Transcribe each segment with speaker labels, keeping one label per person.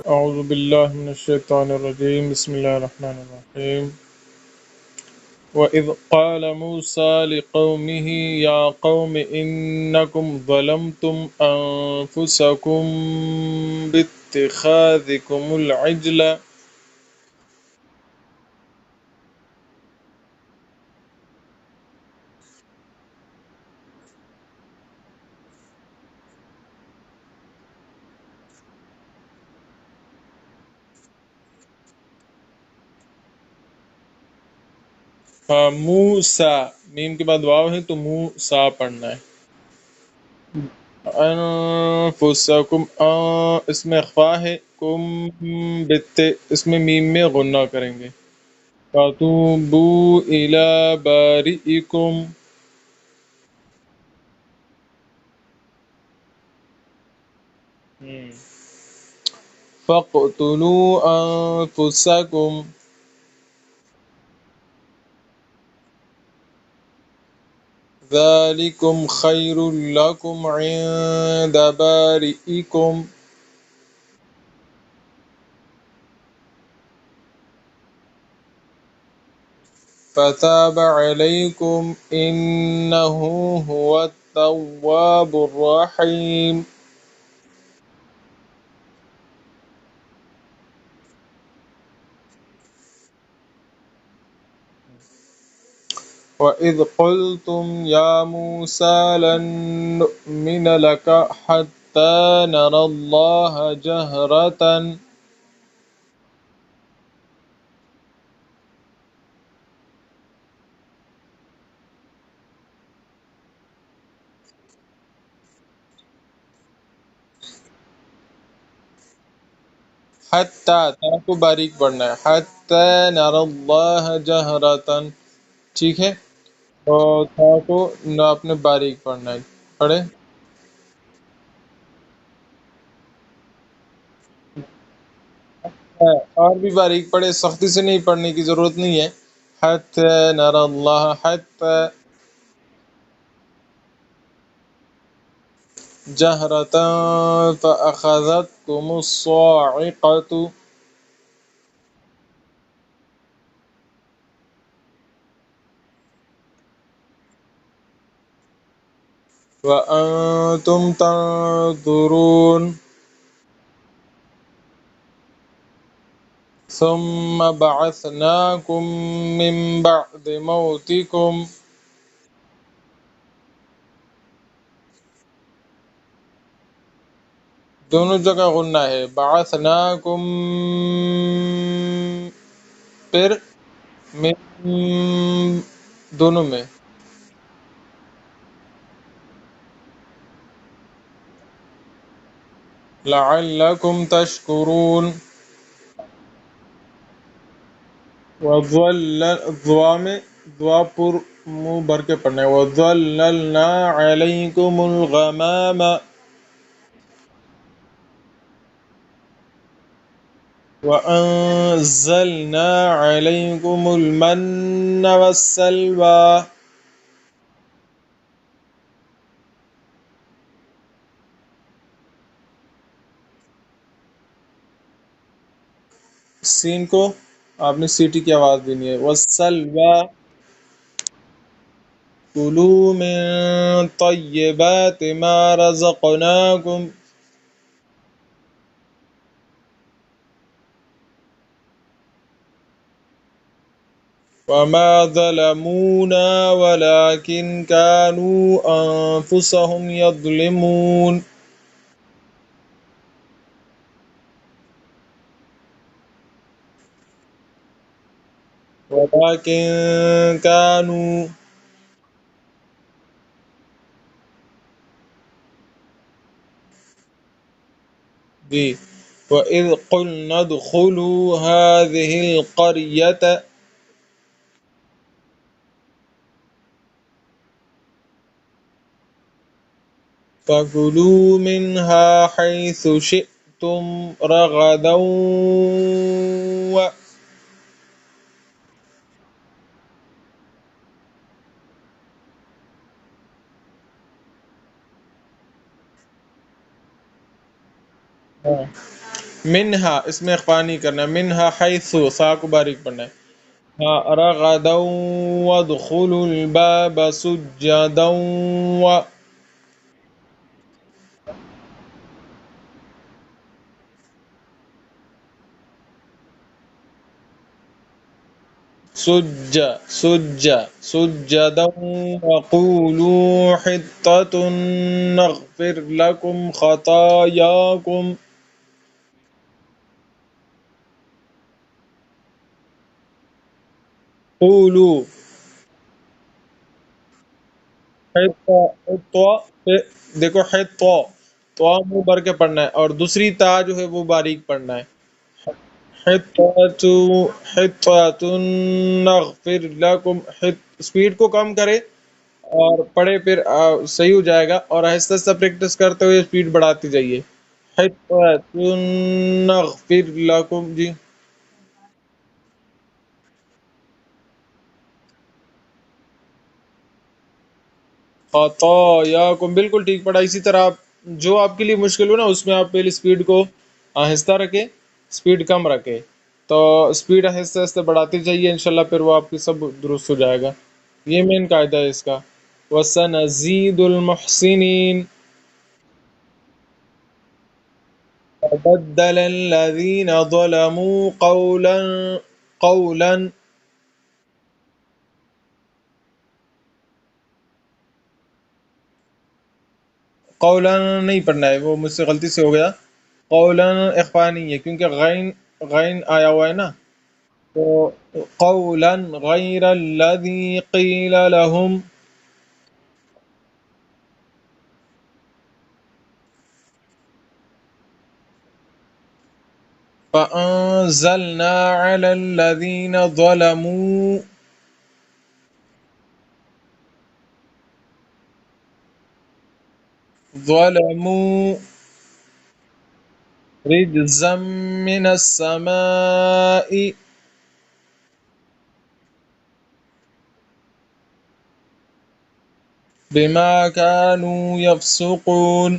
Speaker 1: أعوذ بالله من الشيطان الرجيم بسم الله الرحمن الرحيم وإذ قال موسى لقومه يا قوم إنكم ظلمتم أنفسكم باتخاذكم العجل موسى میم کے بعد واو ہے تو موسى پڑھنا ہے انفسکم اس میں اخفا ہے کم بت اس میں میم میں غنہ کریں گے فتوبوا إلى بارئكم فاقتلوا أنفسكم ذلكم خير لكم عند بارئكم فتاب عليكم إنه هو التواب الرحيم وإذ قلتم يا موسى لن نؤمن لك حتى نرى الله جهرة حتی تا کو باریک پڑھنا ہے حتی نر اللہ جہرتن ٹھیک ہے اور تا کو نہ آپ نے باریک پڑھنا ہے پڑھے اور بھی باریک پڑھے سختی سے نہیں پڑھنے کی ضرورت نہیں ہے حتی نر اللہ حتی جہرتن فأخذتكم الصاعقة وأنتم تنظرون ثم بعثناكم من بعد موتكم دونوں جگہ غنہ ہے بعثناکم پھر من دونوں میں لعلکم تشکرون وظل دعا میں دعا پر منہ بھر کے پڑھنا ہے وظللنا علیکم الغمام وأنزلنا عليكم المن والسلوى سین کو آپ نے سیٹی کی آواز دینی ہے والسلوى كلوا من طيبات ما رزقناكم وما ظلمونا ولكن كانوا أنفسهم يظلمون ولكن كانوا بي وإذ قلنا ادخلوا هذه القرية فكلوا منها حيث شئتم رغدا منہا اس میں اخفا نہیں کرنا ہے، منہا حیثو سا کو باریک پڑھنا ہے. ہاں رغدا وادخلوا الباب سجدا و سجدا وقولوا حطة نغفر لكم خطاياكم. قولوا حطة حطة دیکھو حطة تو منہ بھر کے پڑھنا ہے اور دوسری تا جو ہے وہ باریک پڑھنا ہے. حطة حطة نغفر لكم سپیڈ کو کم کرے اور پڑھے پھر صحیح ہو جائے گا، اور آہستہ آہستہ پریکٹس کرتے ہوئے سپیڈ بڑھاتے جائیے. حطة نغفر لكم جی. خطاياكم بالکل ٹھیک پڑھا. اسی طرح آپ جو آپ کے لیے مشکل ہو نا اس میں آپ پہلے سپیڈ کو آہستہ رکھے، سپیڈ کم رکھے، تو سپیڈ آہستہ آہستہ بڑھاتے جائیے، انشاءاللہ پھر وہ آپ کی سب درست ہو جائے گا. یہ مین قاعدہ ہے اس کا. وَسَنَزِيدُ الْمُحْسِنِينَ. فَبَدَّلَ الَّذِينَ ظَلَمُوا قَوْلًا قولا نہیں پڑھنا ہے، وہ مجھ سے غلطی سے ہو گیا. قولا اخفا نہیں ہے کیونکہ غین غین آیا ہوا ہے نا، تو قولا غیر الذی قیل لهم. فأنزلنا على الذين ظلموا رجزا من السماء بما كانوا يفسقون.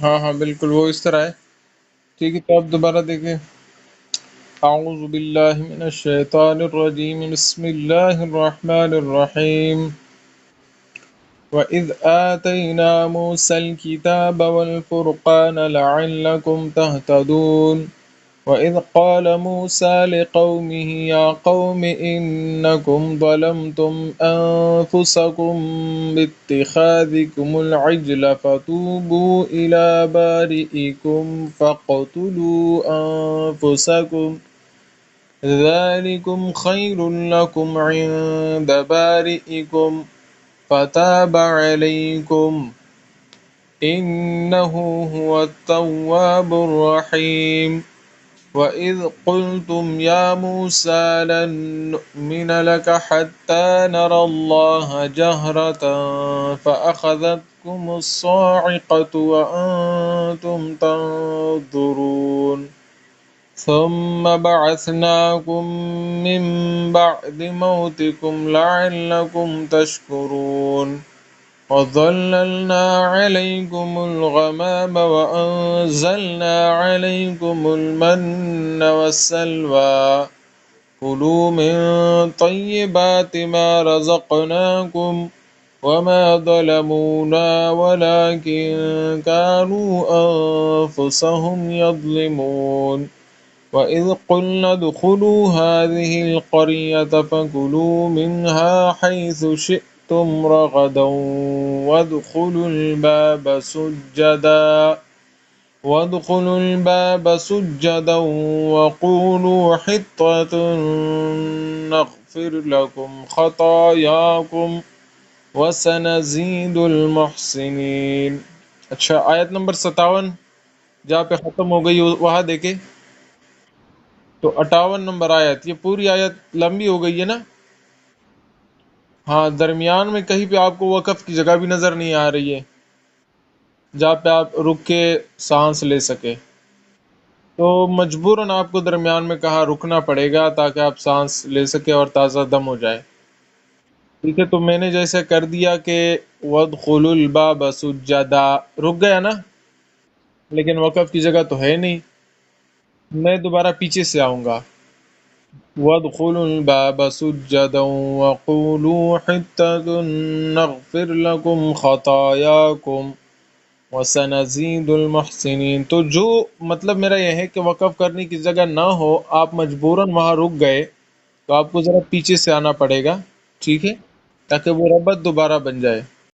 Speaker 1: ہاں ہاں بالکل وہ اس طرح ہے. ٹھیک ہے تو اب دوبارہ دیکھیں. اعوذ باللہ من الشیطان الرجیم بسم اللہ الرحمن الرحیم. وَإِذْ آتَيْنَا مُوسَى الْكِتَابَ وَالْفُرْقَانَ لَعَلَّكُمْ تَهْتَدُونَ. وَإِذْ قَالَ مُوسَى لِقَوْمِهِ يَا قَوْمِ إِنَّكُمْ ظَلَمْتُمْ أَنفُسَكُمْ بِاتِّخَاذِكُمُ الْعِجْلَ فَتُوبُوا إِلَى بَارِئِكُمْ فَاقْتُلُوا أَنفُسَكُمْ ذَلِكُمْ خَيْرٌ لَكُمْ عِندَ بَارِئِكُمْ فَتَابَ عَلَيْكُمْ إِنَّهُ هُوَ التَّوَّابُ الرَّحِيمُ. وَإِذْ قُلْتُمْ يَا مُوسَى لَن نُّؤْمِنَ لَكَ حَتَّىٰ نَرَى اللَّهَ جَهْرَةً فَأَخَذَتْكُمُ الصَّاعِقَةُ وَأَنتُمْ تَنظُرُونَ. ثُمَّ بَعَثْنَاكُم مِّن بَعْدِ مَوْتِكُمْ لَعَلَّكُمْ تَشْكُرُونَ. وَظَلَّلْنَا عَلَيْكُمُ الْغَمَامَ وَأَنزَلْنَا عَلَيْكُمُ الْمَنَّ وَالسَّلْوَىٰ كُلُوا مِن طَيِّبَاتِ مَا رَزَقْنَاكُمْ وَمَا ظَلَمُونَا وَلَٰكِن كَانُوا أَنفُسَهُمْ يَظْلِمُونَ. وَإِذْ قُلْنَا ادْخُلُوا هَٰذِهِ الْقَرْيَةَ فَكُلُوا مِنْهَا حَيْثُ شِئْتُمْ رَغَدًا وَادْخُلُوا الْبَابَ سُجَّدًا وَقُولُوا حِطَّةٌ نَّغْفِرْ لَكُمْ خَطَايَاكُمْ وَسَنَزِيدُ الْمُحْسِنِينَ. اچھا آیت نمبر 57 جہاں پہ ختم ہو گئی وہاں دیکھیں. تو 58 نمبر آیت، یہ پوری آیت لمبی ہو گئی ہے نا. ہاں درمیان میں کہیں پہ آپ کو وقف کی جگہ بھی نظر نہیں آ رہی ہے جہاں پہ آپ رک کے سانس لے سکے. تو مجبوراً آپ کو درمیان میں کہا رکنا پڑے گا تاکہ آپ سانس لے سکے اور تازہ دم ہو جائے. ٹھیک ہے، تو میں نے جیسے کر دیا کہ وَادْخُلُوا الْبَابَ سُجَّدًا، رک گیا نا، لیکن وقف کی جگہ تو ہے نہیں. میں دوبارہ پیچھے سے آؤں گا. وَادْخُلُوا الْبَابَ سُجَّدًا وَقُولُوا حِطَّةٌ نَغْفِرْ لَكُمْ خَطَايَاكُمْ وَسَنَزِيدُ الْمُحْسِنِينَ. تو جو مطلب میرا یہ ہے کہ وقف کرنے کی جگہ نہ ہو، آپ مجبوراً وہاں رک گئے، تو آپ کو ذرا پیچھے سے آنا پڑے گا. ٹھیک ہے، تاکہ وہ ربط دوبارہ بن جائے.